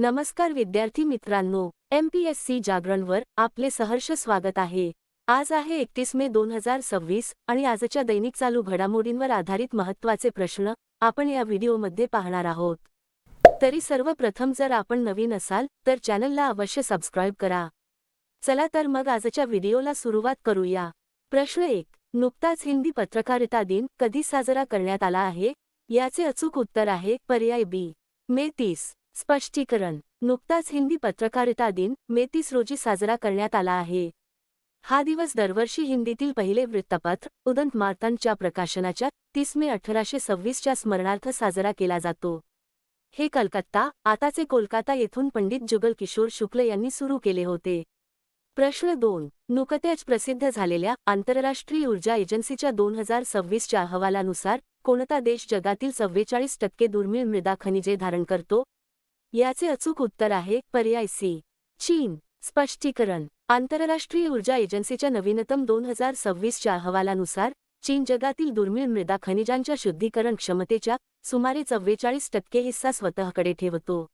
नमस्कार विद्यार्थी मित्रांनो, MPSC जागरणवर आपले सहर्ष स्वागत आहे। आज आहे 31 मे 2026 आणि आजच्या दैनिक चालू घडामोडींवर आधारित महत्त्वाचे प्रश्न आपण या व्हिडिओमध्ये पाहणार आहोत। तरी सर्वप्रथम जर आपण नवीन असाल तर चॅनलला अवश्य सबस्क्राइब करा। चला तर मग आजच्या व्हिडिओला सुरुवात करूया। प्रश्न 1. नुकताच हिंदी पत्रकारिता दिन कधी साजरा करण्यात आला आहे? याचे अचूक उत्तर आहे पर्याय बी, मे 30। स्पष्टीकरण: नुकताच हिंदी पत्रकारिता दिन मे 30 रोजी साजरा करण्यात आला आहे। हा दिवस दरवर्षी हिंदीतील पहिले वृत्तपत्र उदंत मार्तंडच्या प्रकाशनाच्या 30 मे 1826 च्या स्मरणार्थ साजरा केला जातो। हे कलकत्ता, आताचे कोलकाता येथून पंडित जुगल किशोर शुक्ल यांनी सुरू केले होते। प्रश्न 2. नुकत्याच प्रसिद्ध झालेल्या आंतरराष्ट्रीय ऊर्जा एजन्सीच्या 2026 च्या अहवालानुसार कोणता देश जगातील 44% दुर्मिळ मृदा खनिजे धारण करतो? याचे अचूक उत्तर आहे पर्याय सी, चीन। स्पष्टीकरण: आंतरराष्ट्रीय ऊर्जा एजन्सीच्या नवीनतम 2026 च्या अहवालानुसार चीन जगातील दुर्मिळ मृदा खनिजांच्या शुद्धीकरण क्षमतेच्या सुमारे 44% हिस्सा स्वतःकडे ठेवतो।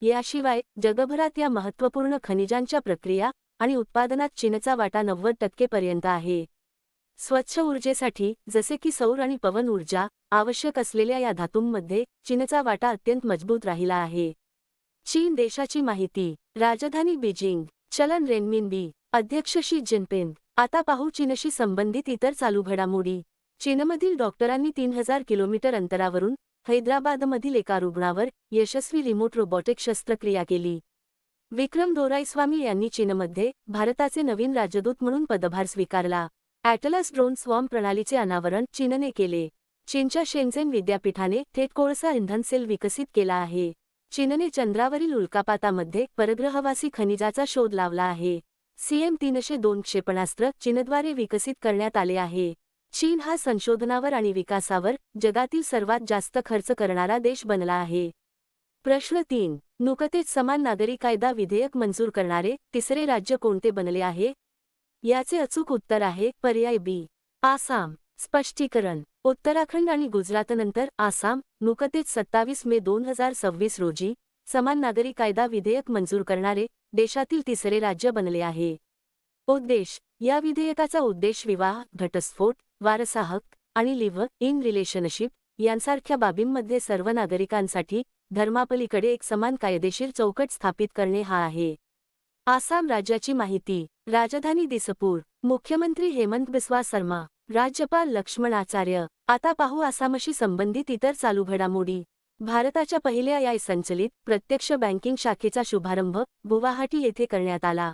याशिवाय जगभरात या महत्त्वपूर्ण खनिजांच्या प्रक्रिया आणि उत्पादनात चीनचा वाटा 90% पर्यंत आहे। स्वच्छ ऊर्जेसाठी जसे की सौर आणि पवन ऊर्जा आवश्यक असलेल्या या धातूंमध्ये चीनचा वाटा अत्यंत मजबूत राहिला आहे। चीन देशाची माहिती। राजधानी बीजिंग। चलन रेनमिनबी। अध्यक्ष शी जिनपिंग। आता पाहू चीनशी संबंधित इतर चालू घडामोडी। चीनमधील डॉक्टरांनी 3000 किलोमीटर अंतरावरून हैदराबादमधील एका रुग्णावर यशस्वी रिमोट रोबोटिक शस्त्रक्रिया केली। विक्रम दोराईस्वामी यांनी चीनमध्ये भारताचे नवीन राजदूत म्हणून पदभार स्वीकारला। ॲटलस ड्रोन स्वॉर्म प्रणालीचे अनावरण चीनने केले। चीनच्या शेन्झेन विद्यापीठाने थेट कोळसा इंधन सेल विकसित केला आहे। चीनने चंद्रावरील उल्कापातामध्ये परग्रहवासी खनिजाचा शोध लावला आहे। CM-302 क्षेपणास्त्र चीनद्वारे विकसित करण्यात आले आहे। चीन हा संशोधनावर आणि विकासावर जगातील सर्वात जास्त खर्च करणारा देश बनला आहे। प्रश्न 3. नुकतेच समान नागरी कायदा विधेयक मंजूर करणारे तिसरे राज्य कोणते बनले आहे? याचे अचूक उत्तर आहे पर्याय बी, आसाम। स्पष्टीकरण: उत्तराखंड आणि गुजरातनंतर आसाम नुकतेच 27 मे 2026 रोजी समान नागरी कायदा विधेयक मंजूर करणारे देशातील तिसरे राज्य बनले आहे। उद्देश: या विधेयकाचा उद्देश विवाह, घटस्फोट, वारसा हक्क आणि लिव्ह इन रिलेशनशिप यांसारख्या बाबींमध्ये सर्व नागरिकांसाठी धर्मापलीकडे एक समान कायदेशीर चौकट स्थापित करणे हा आहे। आसाम राज्याची माहिती। राजधानी दिसपूर। मुख्यमंत्री हेमंत बिस्वा शर्मा। राज्यपाल लक्ष्मण आचार्य। आता पाहू आसामशी संबंधित इतर चालू घडामोडी। भारताच्या पहिल्या AI संचलित प्रत्यक्ष बँकिंग शाखेचा शुभारंभ गुवाहाटी येथे करण्यात आला।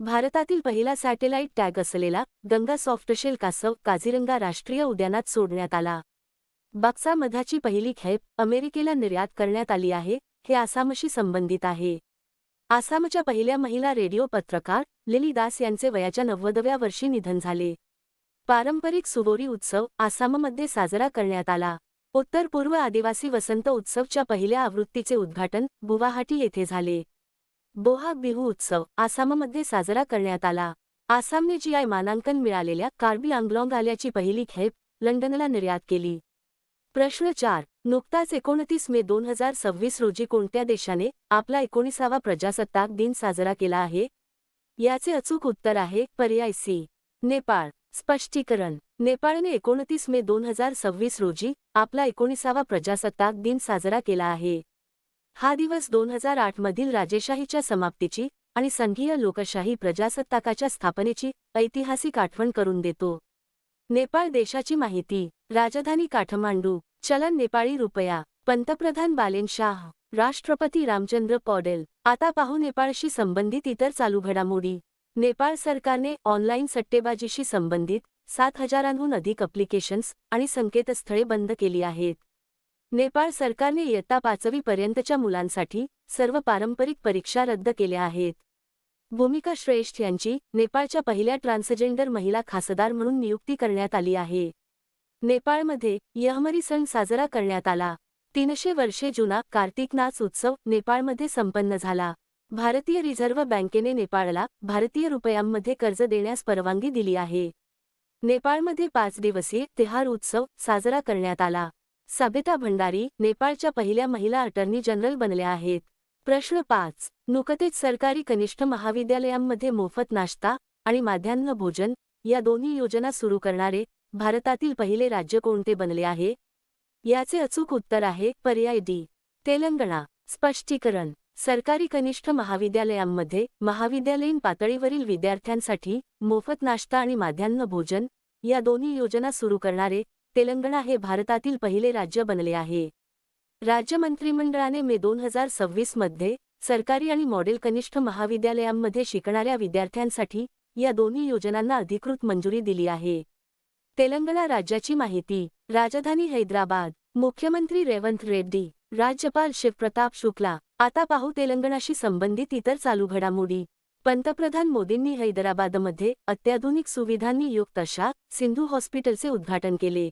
भारतातील पहिला सॅटेलाइट टॅग असलेला गंगा सॉफ्टशेल कासव काझीरंगा राष्ट्रीय उद्यानात सोडण्यात आला। बक्सा मधाची पहिली खेप अमेरिकेला निर्यात करण्यात आली आहे, हे आसामशी संबंधित आहे। आसामच्या पहिल्या महिला रेडिओ पत्रकार लिली दास यांचे वयाच्या 90व्या वर्षी निधन झाले। पारंपरिक सुवोरी उत्सव आसाममध्ये साजरा करण्यात आला। उत्तर पूर्व आदिवासी वसंत उत्सवच्या पहिल्या आवृत्तीचे उद्घाटन गुवाहाटी येथे झाले। बोहाग बिहू उत्सव आसाममध्ये साजरा करण्यात आला। आसामने GI मानांकन मिळालेल्या कार्बी आंग्लॉंग आल्याची पहिली खेप लंडनला निर्यात केली। प्रश्न 4. नुकताच 29 मे 2026 रोजी कोणत्या देशाने आपला 19वा प्रजासत्ताक दिन साजरा केला आहे? याचे अचूक उत्तर आहे पर्याय सी, नेपाळ। स्पष्टीकरण: नेपाळने 29 मे 2026 रोजी आपला 19वा प्रजासत्ताक दिन साजरा केला आहे। हा दिवस 2008 मधील राजेशाहीच्या समाप्तीची आणि संघीय लोकशाही प्रजासत्ताकाच्या स्थापनेची ऐतिहासिक आठवण करून देतो। नेपाळ देशाची माहिती। राजधानी काठमांडू। चलन नेपाळी रुपया। पंतप्रधान बालेन शाह। राष्ट्रपती रामचंद्र पौडेल। आता पाहू नेपाळशी संबंधित इतर चालू घडामोडी। नेपाळ सरकारने ऑनलाईन सट्टेबाजीशी संबंधित 7000हून अधिक ॲप्लिकेशन्स आणि संकेतस्थळे बंद केली आहेत। नेपाळ सरकारने इयत्ता 5वी पर्यंतच्या मुलांसाठी सर्व पारंपरिक परीक्षा रद्द केल्या आहेत। भूमिका श्रेष्ठ यांची नेपाळच्या पहिल्या ट्रान्सजेंडर महिला खासदार म्हणून नियुक्ती करण्यात आली आहे। नेपाळमध्ये यहमरी सण साजरा करण्यात आला। 300 वर्षे जुना कार्तिक नाच उत्सव नेपाळमध्ये संपन्न झाला। भारतीय रिझर्व्ह बँकेने नेपाळला भारतीय रुपयांमध्ये कर्ज देण्यास परवानगी दिली आहे। नेपाळमध्ये 5 दिवसीय तिहार उत्सव साजरा करण्यात आला। सबिता भंडारी नेपाळच्या पहिल्या महिला अटर्नी जनरल बनल्या आहेत। प्रश्न 5. नुकतेच सरकारी कनिष्ठ महाविद्यालयांमध्ये मोफत नाश्ता आणि माध्यान्ह भोजन या दोन्ही योजना सुरू करणारे भारतातील पहिले राज्य कोणते बनले आहे? याचे अचूक उत्तर आहे पर्याय डी. तेलंगणा. स्पष्टीकरण. सरकारी कनिष्ठ महाविद्यालयांमध्ये महाविद्यालयीन पातळीवरील विद्यार्थ्यांसाठी मोफत नाश्ता आणि माध्यान्ह भोजन या दोन्ही योजना सुरू करणारे तेलंगणा हे भारतातील पहिले राज्य बनले आहे. राज्य मंत्रिमंडळाने मे 2026 मध्ये सरकारी आणि मॉडेल कनिष्ठ महाविद्यालयांमध्ये शिकणाऱ्या विद्यार्थ्यांसाठी या दोन्ही योजनांना अधिकृत मंजुरी दिली आहे. तेलंगणा राज्याची माहिती. राजधानी हैदराबाद. मुख्यमंत्री रेवंत रेड्डी. राज्यपाल शिवप्रताप शुक्ला. आता पाहू तेलंगणाशी संबंधित इतर चालू घडामोडी. पंतप्रधान मोदींनी हैदराबादमध्ये अत्याधुनिक सुविधांनी युक्त अशा सिंधू हॉस्पिटलचे उद्घाटन केले.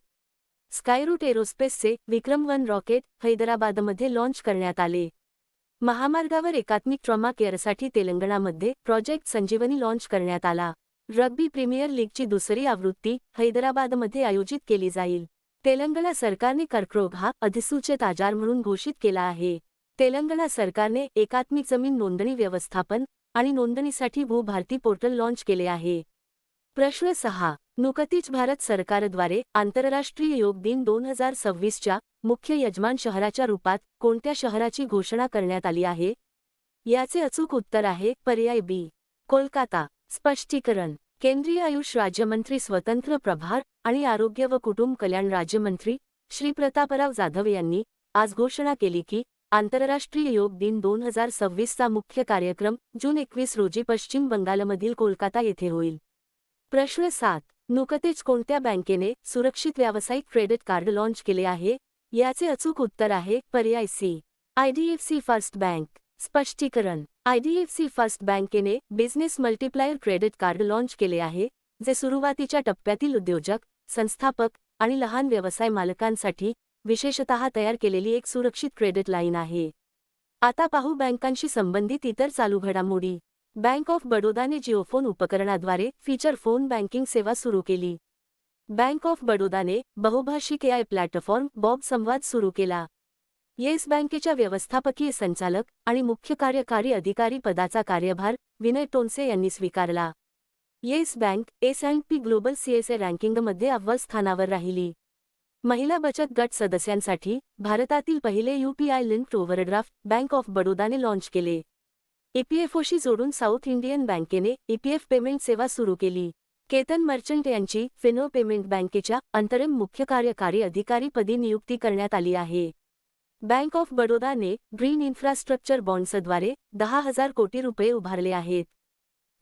स्कायरूट एरोस्पेसचे विक्रम-1 रॉकेट हैदराबादमध्ये लॉन्च करण्यात आले. महामार्गावर एकात्मिक ट्रॉमा केअरसाठी तेलंगणामध्ये प्रोजेक्ट संजीवनी लॉन्च करण्यात आला. रग्बी प्रीमियर लीगची दुसरी आवृत्ती हैदराबादमध्ये आयोजित केली जाईल. तेलंगणा सरकारने कर्करोग हा अधिसूचित आजार म्हणून घोषित केला आहे. तेलंगणा सरकारने एकात्मिक जमीन नोंदणी व्यवस्थापन आणि नोंदणीसाठी भू-भारती पोर्टल लॉन्च केले आहे. प्रश्न 6. नुकतीच भारत सरकारद्वारे आंतरराष्ट्रीय योग दिन 2026च्या मुख्य यजमान शहराच्या रूपात कोणत्या शहराची घोषणा करण्यात आली आहे? याचे अचूक उत्तर आहे पर्याय बी. कोलकाता. स्पष्टीकरण. केंद्रीय आयुष राज्यमंत्री स्वतंत्र प्रभार आणि आरोग्य व कुटुंब कल्याण राज्यमंत्री श्री प्रतापराव जाधव यांनी आज घोषणा केली की आंतरराष्ट्रीय योग दिन 2026चा मुख्य कार्यक्रम जून 21 रोजी पश्चिम बंगालमधील कोलकाता येथे होईल. प्रश्न 7. नुकतेच कोणत्या बँकेने सुरक्षित व्यावसायिक क्रेडिट कार्ड लॉन्च केले आहे? याचे अचूक उत्तर आहे पर्याय सी. IDFC first bank. स्पष्टीकरण. आयडीएफसी फर्स्ट बँकेने business multiplier credit card launch केले आहे, जे सुरुवातीच्या टप्प्यातील उद्योजक, संस्थापक आणि लहान व्यवसाय मालकांसाठी विशेषतः तयार केलेली एक सुरक्षित क्रेडिट लाईन आहे. आता पाहू बँकांशी संबंधित इतर चालू घडामोडी. बँक ऑफ बडोदाने जिओफोन उपकरणाद्वारे फीचर फोन बँकिंग सेवा सुरू केली. बँक ऑफ बडोदाने बहुभाषिक एआय प्लॅटफॉर्म बॉब संवाद सुरू केला. येस बँकेच्या व्यवस्थापकीय संचालक आणि मुख्य कार्यकारी अधिकारी पदाचा कार्यभार विनय टोनसे यांनी स्वीकारला. Yes bank S&P global CSA रँकिंगमध्ये अव्वल स्थानावर राहिली. महिला बचत गट सदस्यांसाठी भारतातील पहिले UPI linked overdraft bank of बडोदाने लॉन्च केले. EPFOशी जोडून साऊथ इंडियन बँकेने EPF पेमेंट सेवा सुरू केली. केतन मर्चंट यांची फिनो पेमेंट बँकेच्या अंतरिम मुख्य कार्यकारी अधिकारीपदी नियुक्ती करण्यात आली आहे. बँक ऑफ बडोदाने ग्रीन इन्फ्रास्ट्रक्चर बॉन्ड्सद्वारे 10,000 कोटी रुपये उभारले आहेत.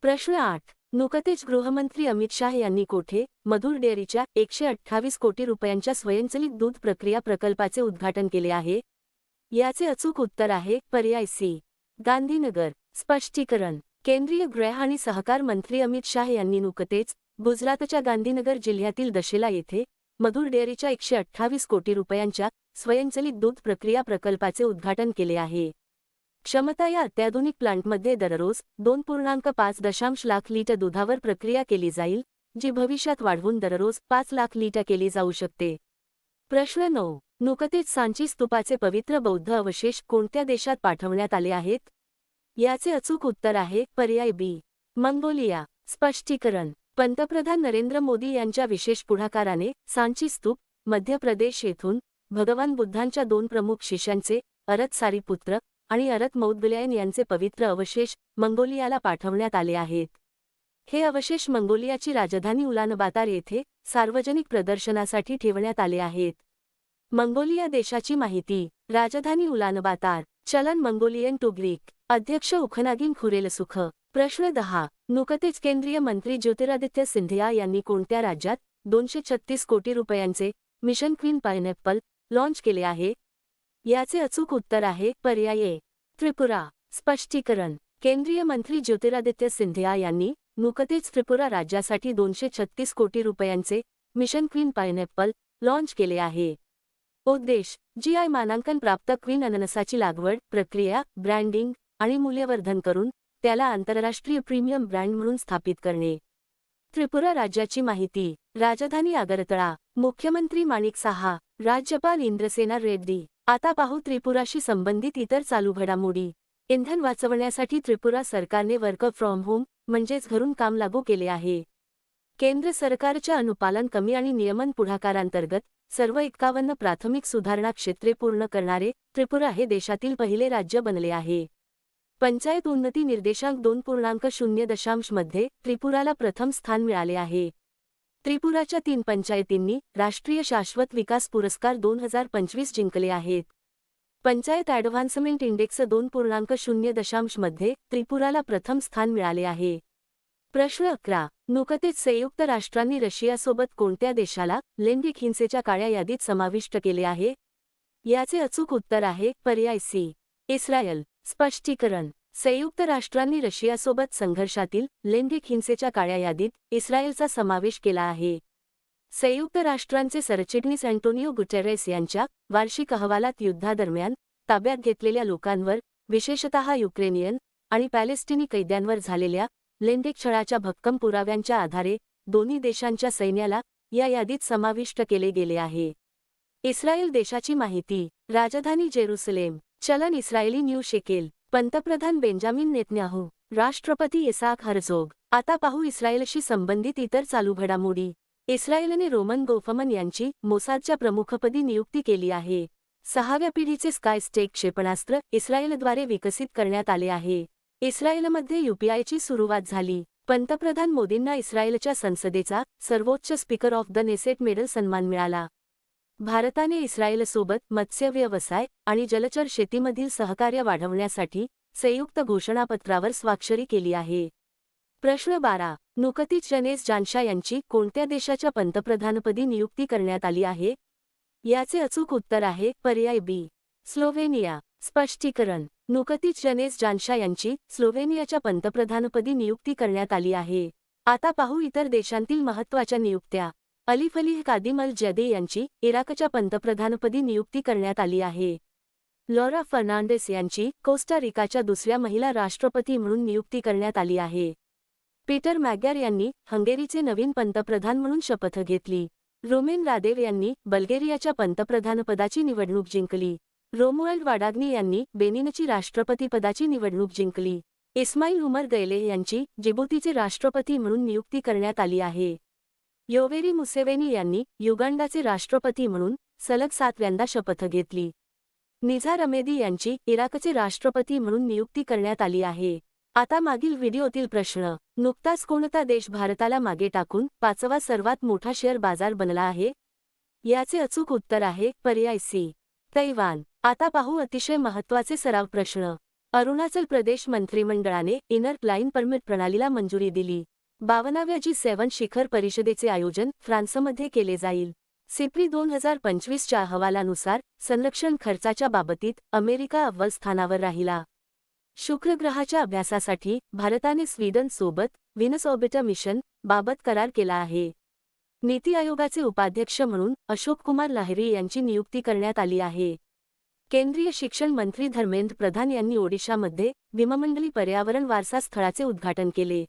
प्रश्न 8. नुकतेच गृहमंत्री अमित शाह यांनी कोठे मधुर डेअरीच्या 128 कोटी रुपयांच्या स्वयंचलित दूध प्रक्रिया प्रकल्पाचे उद्घाटन केले आहे? याचे अचूक उत्तर आहे पर्याय सी. गांधीनगर. स्पष्टीकरण. केंद्रीय गृह आणि सहकार मंत्री अमित शाह यांनी नुकतेच गुजरातच्या गांधीनगर जिल्ह्यातील दशेला येथे मधुर डेअरीच्या 128 कोटी रुपयांच्या स्वयंचलित दूध प्रक्रिया प्रकल्पाचे उद्घाटन केले आहे. क्षमता या अत्याधुनिक प्लांटमध्ये दररोज 2.5 लाख लिटर दुधावर प्रक्रिया केली जाईल, जी भविष्यात वाढवून दररोज 5 लाख लिटर केली जाऊ शकते. प्रश्न 9. नुकतेच सांची स्तूपाचे पवित्र बौद्ध अवशेष कोणत्या देशात पाठवण्यात आले आहेत? याचे अचूक उत्तर आहे पर्याय बी. मंगोलिया. स्पष्टीकरण. पंतप्रधान नरेंद्र मोदी यांच्या विशेष पुढाकाराने सांची स्तूप, मध्य प्रदेश येथून भगवान बुद्धांच्या 2 प्रमुख शिष्यांचे अरत सारीपुत्र आणि अरत मौद्गल्यन यांचे पवित्र अवशेष मंगोलियाला पाठवण्यात आले आहेत. हे अवशेष मंगोलियाची राजधानी उलानबातार येथे सार्वजनिक प्रदर्शनासाठी ठेवण्यात आले आहेत. मंगोलिया देशाची माहिती. राजधानी उलानबातार. चलन मंगोलियन टू ग्रीक. अध्यक्ष उखनागिन खुरेलसुख. प्रश्न 10. नुकतेच केंद्रीय मंत्री ज्योतिरादित्य सिंधिया यांनी कोणत्या राज्यात 236 कोटी रुपयांचे मिशन क्वीन पायनॅपल लॉन्च केले आहे? याचे अचूक उत्तर आहे पर्याय ए. त्रिपुरा. स्पष्टीकरण. केंद्रीय मंत्री ज्योतिरादित्य सिंधिया यांनी नुकतेच त्रिपुरा राज्यासाठी 236 कोटी रुपयांचे मिशन क्वीन पायनॅपल लॉन्च केले आहे. उद्देश: GI मानांकन प्राप्त क्वीन अननसाची लागवड, प्रक्रिया, ब्रँडिंग आणि मूल्यवर्धन करून त्याला आंतरराष्ट्रीय प्रीमियम ब्रँड म्हणून स्थापित करणे. त्रिपुरा राज्याची माहिती. राजधानी आगरतळा. मुख्यमंत्री माणिक साहा. राज्यपाल इंद्रसेना रेड्डी. आता पाहू त्रिपुराशी संबंधित इतर चालू घडामोडी. इंधन वाचवण्यासाठी त्रिपुरा सरकारने वर्क फ्रॉम होम म्हणजेच घरून काम लागू केले आहे. केंद्र सरकारच्या अनुपालन कमी आणि नियमन पुढाकारांतर्गत सर्व 51 प्राथमिक सुधारणा क्षेत्रे पूर्ण करणारे त्रिपुरा हे देशातील पहिले राज्य बनले आहे. पंचायत उन्नती निर्देशांक 2.0 मध्ये त्रिपुराला प्रथम स्थान मिळाले आहे. त्रिपुराच्या 3 पंचायतींनी राष्ट्रीय शाश्वत विकास पुरस्कार 2025 जिंकले आहेत. पंचायत ॲडव्हान्समेंट इंडेक्स 2.0 मध्ये त्रिपुराला प्रथम स्थान मिळाले आहे. प्रश्न 11. नुकतेच संयुक्त राष्ट्रांनी रशियासोबत कोणत्या देशाला लैंगिक हिंसेच्या काळ्या यादीत समाविष्ट केले आहे? याचे अचूक उत्तर आहे पर्याय सी, इस्रायल. स्पष्टीकरण. संयुक्त राष्ट्रांनी रशियासोबत संघर्षातील लैंगिक हिंसेच्या काळ्या यादीत इस्रायलचा समावेश केला आहे. संयुक्त राष्ट्रांचे सरचिटणीस अँटोनियो गुटेरेस यांच्या वार्षिक अहवालात युद्धादरम्यान ताब्यात घेतलेल्या लोकांवर, विशेषतः युक्रेनियन आणि पॅलेस्टिनी कैद्यांवर झालेल्या लैंगिक छळाच्या भक्कम पुराव्यांच्या आधारे दोन्ही देशांच्या सैन्याला या यादीत समाविष्ट केले गेले आहे. इस्रायल देशाची माहिती. राजधानी जेरुसलेम. चलन इस्रायली न्यू शेकेल. पंतप्रधान बेंजामिन नेतन्याहू. राष्ट्रपती इसाक हर्झोग. आता पाहू इस्रायलशी संबंधित इतर चालू घडामोडी. इस्रायलने रोमन गोफमन यांची मोसादच्या प्रमुखपदी नियुक्ती केली आहे. 6व्या पिढीचे स्काय स्टेक क्षेपणास्त्र इस्रायलद्वारे विकसित करण्यात आले आहे. इस्रायलमध्ये यूपीआयची सुरुवात झाली. पंतप्रधान मोदींना इस्रायलच्या संसदेचा सर्वोच्च speaker of the Knesset medal सन्मान मिळाला. भारताने इस्रायलसोबत मत्स्य व्यवसाय आणि जलचर शेतीमधील सहकार्य वाढवण्यासाठी संयुक्त घोषणापत्रावर स्वाक्षरी केली आहे. प्रश्न 12. नुकतीच जनेस जानशा यांची कोणत्या देशाच्या पंतप्रधानपदी नियुक्ती करण्यात आली आहे? याचे अचूक उत्तर आहे पर्याय बी, स्लोव्हेनिया. स्पष्टीकरण. नुकतीच जनेस जानशा यांची स्लोव्हेनियाच्या पंतप्रधानपदी नियुक्ती करण्यात आली आहे. आता पाहू इतर देशांतील महत्त्वाच्या नियुक्त्या. अलिफलीह कादिम अल जदे यांची इराकच्या पंतप्रधानपदी नियुक्ती करण्यात आली आहे. लॉरा फर्नांडिस यांची कोस्टा रिकाच्या दुसऱ्या महिला राष्ट्रपती म्हणून नियुक्ती करण्यात आली आहे. पीटर मॅग्यार यांनी हंगेरीचे नवीन पंतप्रधान म्हणून शपथ घेतली. रोमेन रादेव यांनी बल्गेरियाच्या पंतप्रधानपदाची निवडणूक जिंकली. रोमुआल्ड वाडाग्नी यांनी बेनिनची राष्ट्रपतीपदाची निवडणूक जिंकली. इस्माईल उमर गैलेह यांची जिबुतीचे राष्ट्रपती म्हणून नियुक्ती करण्यात आली आहे. योवेरी मुसेवेनी यांनी युगांडाचे राष्ट्रपती म्हणून सलग 7व्यांदा शपथ घेतली. निझार अमेदी यांची इराकचे राष्ट्रपती म्हणून नियुक्ती करण्यात आली आहे. आता मागील व्हिडिओतील प्रश्न. नुकताच कोणता देश भारताला मागे टाकून 5वा सर्वात मोठा शेअर बाजार बनला आहे? याचे अचूक उत्तर आहे पर्याय सी, तैवान. आता पाहू अतिशय महत्त्वाचे सराव प्रश्न. अरुणाचल प्रदेश मंत्रिमंडळाने इनर लाईन परमिट प्रणालीला मंजुरी दिली. 52व्या G7 शिखर परिषदेचे आयोजन फ्रान्समध्ये केले जाईल. सिप्री 2025च्या अहवालानुसार संरक्षण खर्चाच्या बाबतीत अमेरिका अव्वल स्थानावर राहिला. शुक्र ग्रहाच्या अभ्यासासाठी भारताने स्वीडनसोबत व्हीनस ऑर्बिटर मिशन बाबत करार केला आहे. नीती आयोगाचे उपाध्यक्ष म्हणून अशोक कुमार लाहिरी यांची नियुक्ती करण्यात आली आहे. केंद्रीय शिक्षण मंत्री धर्मेंद्र प्रधान यांनी ओडिशामध्ये भीममंडली पर्यावरण वारसा स्थळाचे उद्घाटन केले.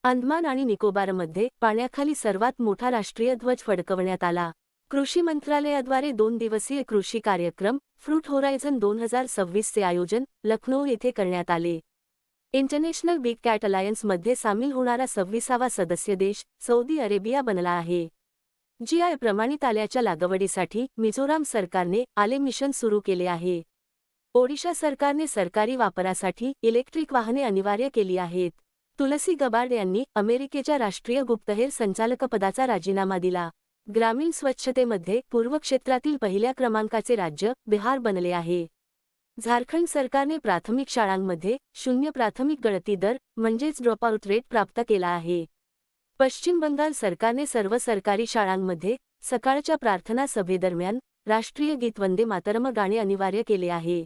अंदमान आणि निकोबारमध्ये पाण्याखाली सर्वात मोठा राष्ट्रीय ध्वज फडकवण्यात आला. कृषी मंत्रालयाद्वारे 2 दिवसीय कृषी कार्यक्रम फ्रूट होरायझन 2026चे आयोजन लखनौ येथे करण्यात आले. इंटरनॅशनल बिग कॅट अलायन्समध्ये सामील होणारा 26वा सदस्य देश सौदी अरेबिया बनला आहे. जीआय प्रमाणित आल्याच्या लागवडीसाठी मिझोराम सरकारने आले मिशन सुरू केले आहे. ओडिशा सरकारने सरकारी वापरासाठी इलेक्ट्रिक वाहने अनिवार्य केली आहेत. तुलसी गबार्ड यांनी अमेरिकेच्या राष्ट्रीय गुप्तहेर संचालकपदाचा राजीनामा दिला. ग्रामीण स्वच्छतेमध्ये पूर्व क्षेत्रातील पहिल्या क्रमांकाचे राज्य बिहार बनले आहे. झारखंड सरकारने प्राथमिक शाळांमध्ये 0 प्राथमिक गळती दर म्हणजेच ड्रॉपआउट रेट प्राप्त केला आहे. पश्चिम बंगाल सरकारने सर्व सरकारी शाळांमध्ये सकाळच्या प्रार्थना सभेदरम्यान राष्ट्रीय गीत वंदे मातरम गाणे अनिवार्य केले आहे.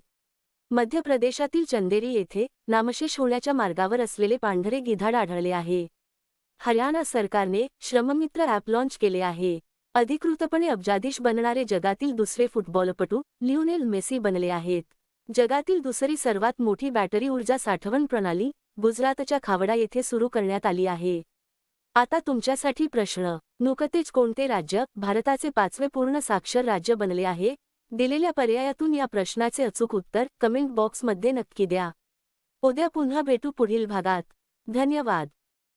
मध्य प्रदेशातील चंदेरी येथे नामशेष होण्याच्या मार्गावर असलेले पांढरे गिधाड आढळले आहे. हरियाणा सरकारने श्रममित्र ॲप लॉन्च केले आहे. अधिकृतपणे अब्जाधीश बनणारे जगातील दुसरे फुटबॉलपटू लिओनेल मेसी बनले आहेत. जगातील दुसरी सर्वात मोठी बॅटरी ऊर्जा साठवण प्रणाली गुजरातच्या खावडा येथे सुरू करण्यात आली आहे. आता तुमच्यासाठी प्रश्न. नुकतेच कोणते राज्य भारताचे 5वे पूर्ण साक्षर राज्य बनले आहे? दिलेल्या पर्यायातून या प्रश्नाचे अचूक उत्तर कमेंट बॉक्समध्ये नक्की द्या. उद्या पुन्हा भेटू पुढील भागात. धन्यवाद.